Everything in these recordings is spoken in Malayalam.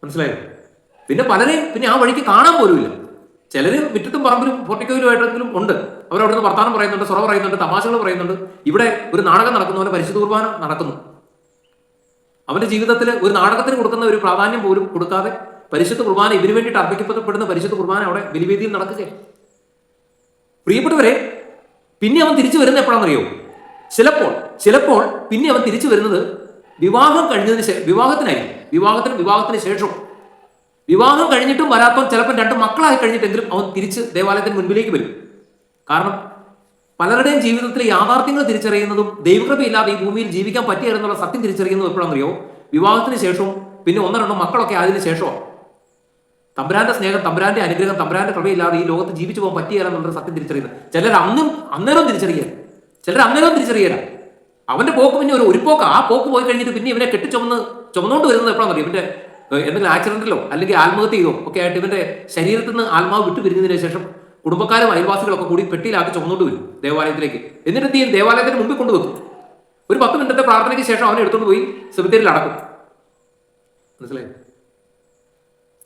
മനസ്സിലായോ? പിന്നെ പലരെയും പിന്നെ ആ വഴിക്ക് കാണാൻ പോലുമില്ല. ചിലർ മുറ്റത്തും പറമ്പിലും പോർട്ടിക്കോയിലുമായിട്ടെങ്കിലും ഉണ്ട്. അവരവിടുന്ന് വർത്താനം പറയുന്നുണ്ട്, സ്വറ പറയുന്നുണ്ട്, തമാശകൾ പറയുന്നുണ്ട്. ഇവിടെ ഒരു നാടകം നടക്കുന്ന പോലെ പരിശുദ്ധ കുർബാന നടക്കുന്നു. അവന്റെ ജീവിതത്തിൽ ഒരു നാടകത്തിന് കൊടുക്കുന്ന ഒരു പ്രാധാന്യം പോലും കൊടുക്കാതെ പരിശുദ്ധ കുർബാന, ഇതിനു വേണ്ടിയിട്ട് അർപ്പിക്കപ്പെടുന്ന പരിശുദ്ധ കുർബാന അവിടെ ബലിവേദിയിൽ നടക്കുകയാണ്. പ്രിയപ്പെട്ടവരെ, പിന്നെ അവൻ തിരിച്ചു വരുന്നത് എപ്പോഴാണെന്നറിയോ? ചിലപ്പോൾ പിന്നെ അവൻ തിരിച്ചു വരുന്നത് വിവാഹം കഴിഞ്ഞതിന് വിവാഹത്തിന് ശേഷം. വിവാഹം കഴിഞ്ഞിട്ടും വരാത്തവൻ ചിലപ്പോൾ 2 മക്കളായി കഴിഞ്ഞിട്ടെങ്കിലും അവൻ തിരിച്ച് ദേവാലയത്തിന് മുൻപിലേക്ക് വരും. കാരണം പലരുടെയും ജീവിതത്തിൽ യാഥാർത്ഥ്യങ്ങൾ തിരിച്ചറിയുന്നതും ദൈവകൃപയില്ലാതെ ഈ ഭൂമിയിൽ ജീവിക്കാൻ പറ്റിയെന്നുള്ള സത്യം തിരിച്ചറിയുന്നത് എപ്പോഴാണെന്നറിയോ? വിവാഹത്തിന് ശേഷവും പിന്നെ 1-2 മക്കളൊക്കെ ആയതിനു ശേഷമാണ്. തമ്പുരാന്റെ സ്നേഹം, തമ്പുരാന്റെ അനുഗ്രഹം, തമ്പുരാന്റെ കൃപയില്ലാതെ ഈ ലോകത്ത് ജീവിച്ചു പോകാൻ പറ്റിയെന്നുള്ളൊരു സത്യം തിരിച്ചറിയുന്നത് ചിലർ അന്നേരം തിരിച്ചറിയല. അവന്റെ പോക്ക് പിന്നെ ഒരു പോക്ക്. ആ പോക്ക് പോയി കഴിഞ്ഞിട്ട് പിന്നെ ഇവനെ ചുമന്നുകൊണ്ട് വരുന്നത് എപ്പോഴാണെന്നറിയോ? ഇവന്റെ എന്തെങ്കിലും ആക്സിഡന്റിലോ അല്ലെങ്കിൽ ആത്മഹത്യയിലോ ഒക്കെ ആയിട്ട് ഇവന്റെ ശരീരത്തിൽ നിന്ന് ആത്മാവ് വിട്ടു പിരിഞ്ഞതിന് ശേഷം കുടുംബക്കാരും അയൽവാസികളൊക്കെ കൂടി പെട്ടിയിലാക്കി ചുമന്നുകൊണ്ട് വരും ദേവാലയത്തിലേക്ക്. എന്നിട്ട് എന്ത് ചെയ്യും? ദേവാലയത്തിന് മുമ്പിൽ കൊണ്ടുവെക്കും. ഒരു 10 മിനിറ്റത്തെ പ്രാർത്ഥനയ്ക്ക് ശേഷം അവനെ എടുത്തുകൊണ്ട് പോയി സെമിത്തേരിയിൽ അടക്കും. മനസ്സിലായി?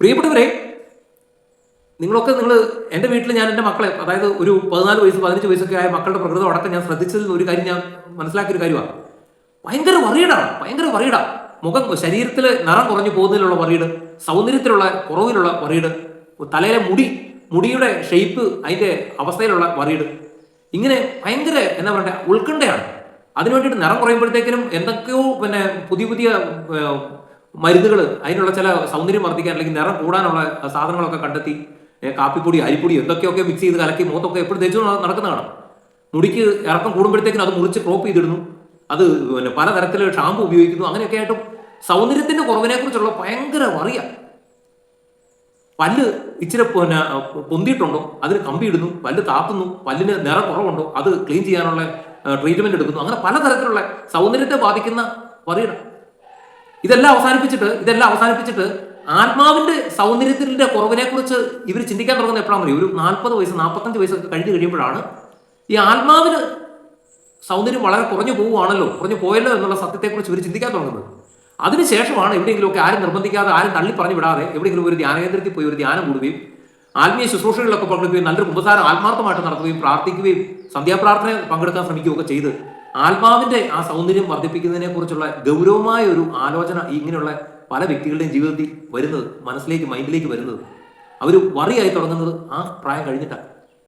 പ്രിയപ്പെട്ടവരെ, നിങ്ങൾ എൻ്റെ വീട്ടിൽ ഞാൻ എൻ്റെ മക്കളെ, അതായത് ഒരു 14 വയസ്സ് 15 വയസ്സൊക്കെ ആയ മക്കളുടെ പ്രകൃതം അടക്കം ഞാൻ ശ്രദ്ധിച്ചതിൽ ഒരു കാര്യം ഞാൻ മനസ്സിലാക്കിയൊരു കാര്യമാണ്. ഭയങ്കര വറീഡാണ്. മുഖം, ശരീരത്തിൽ നിറം കുറഞ്ഞു പോകുന്നതിലുള്ള വറീഡ്, സൗന്ദര്യത്തിലുള്ള കുറവിലുള്ള വറീഡ്, തലയിലെ മുടിയുടെ ഷേപ്പ്, അതിൻ്റെ അവസ്ഥയിലുള്ള വറീഡ്, ഇങ്ങനെ ഭയങ്കര എന്താ പറയുക, ഉത്കണ്ഠയാണ്. അതിനു വേണ്ടിയിട്ട് നിറം കുറയുമ്പോഴത്തേക്കിനും എന്തൊക്കെയോ പിന്നെ പുതിയ മരുന്നുകൾ, അതിനുള്ള ചില സൗന്ദര്യം വർദ്ധിക്കാൻ അല്ലെങ്കിൽ നിറം കൂടാനുള്ള സാധനങ്ങളൊക്കെ കണ്ടെത്തി, കാപ്പിപ്പൊടി, അരിപ്പൊടി എന്തൊക്കെയൊക്കെ മിക്സ് ചെയ്ത് കലക്കി മുഖത്തൊക്കെ എപ്പോഴും തേച്ചു നടക്കുന്ന കാണാം. മുടിക്ക് ഇറക്കം കൂടുമ്പോഴത്തേക്കിനും അത് മുറിച്ച് ക്രോപ്പ് ചെയ്തിടുന്നു, അത് പിന്നെ പലതരത്തിൽ ഷാമ്പു ഉപയോഗിക്കുന്നു. അങ്ങനെയൊക്കെ ആയിട്ടും സൗന്ദര്യത്തിന്റെ കുറവിനെ കുറിച്ചുള്ള ഭയങ്കര വറിയ. പല്ല് ഇച്ചിരി പിന്നെ പൊന്തിയിട്ടുണ്ടോ അതിന് കമ്പി ഇടുന്നു, പല്ല് താത്തുന്നു, പല്ലിന് നിറം കുറവുണ്ടോ അത് ക്ലീൻ ചെയ്യാനുള്ള ട്രീറ്റ്മെന്റ് എടുക്കുന്നു. അങ്ങനെ പലതരത്തിലുള്ള സൗന്ദര്യത്തെ ബാധിക്കുന്ന വറിയ. ഇതെല്ലാം അവസാനിപ്പിച്ചിട്ട് ആത്മാവിന്റെ സൗന്ദര്യത്തിന്റെ കുറവിനെ കുറിച്ച് ഇവർ ചിന്തിക്കാൻ തുടങ്ങുന്നത് എപ്പോഴാണെന്ന് അറിയോ? ഒരു 40 വയസ്സ് 45 വയസ്സൊക്കെ കഴിഞ്ഞ് കഴിയുമ്പോഴാണ് ഈ ആത്മാവിന് സൗന്ദര്യം വളരെ കുറഞ്ഞു പോയല്ലോ എന്നുള്ള സത്യത്തെക്കുറിച്ച് ഇവർ ചിന്തിക്കാൻ തുടങ്ങുന്നത്. അതിനുശേഷമാണ് എവിടെയെങ്കിലുമൊക്കെ ആരും നിർബന്ധിക്കാതെ, ആരും തള്ളി പറഞ്ഞു വിടാതെ എവിടെയെങ്കിലും ഒരു ധ്യാനകേന്ദ്രത്തിൽ പോയി ഒരു ധ്യാനം കൂടുകയും ആത്മീയ ശുശ്രൂഷകളിലൊക്കെ പങ്കെടുക്കുകയും നല്ലൊരു കുമ്പസാരം ആത്മാർത്ഥമായിട്ട് നടത്തുകയും പ്രാർത്ഥിക്കുകയും സന്ധ്യാപ്രാർത്ഥന പങ്കെടുക്കാൻ ശ്രമിക്കുകയൊക്കെ ചെയ്ത് ആത്മാവിന്റെ ആ സൗന്ദര്യം വർദ്ധിപ്പിക്കുന്നതിനെ കുറിച്ചുള്ള ഗൗരവമായ ഒരു ആലോചന ഇങ്ങനെയുള്ള പല വ്യക്തികളുടെയും ജീവിതത്തിൽ വരുന്നത്, മൈൻഡിലേക്ക് വരുന്നത്, അവർ വറിയായി തുടങ്ങുന്നത് ആ പ്രായം കഴിഞ്ഞിട്ടാണ്.